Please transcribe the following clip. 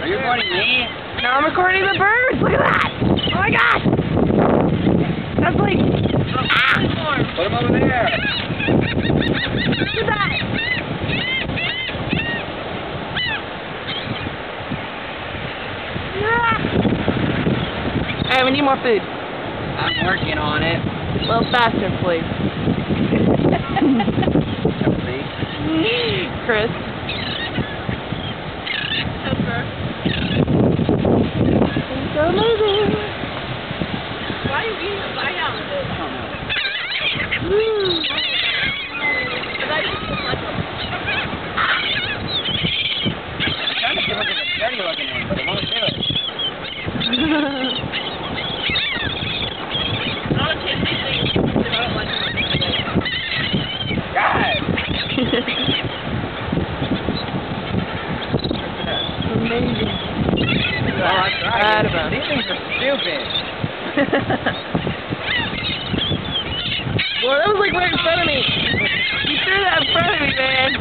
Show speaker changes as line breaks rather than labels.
Are you recording me?
No, I'm recording the birds. Look at that. Oh my gosh. That's like... Ah!
Put them over there.
Look at that. Yeah. Alright, we need more food.
I'm working on it.
A little faster, please. Chris. It's so amazing.
Why are you eating a bite out of it?
I don't know.
Woo.
I'm trying to see if I get a dirty looking one, but it won't do it.
I don't taste these things because I don't like them.
God!
Amazing.
Oh, I tried. These things are stupid.
Well, that was like right in front of me. You threw that in front of me, man.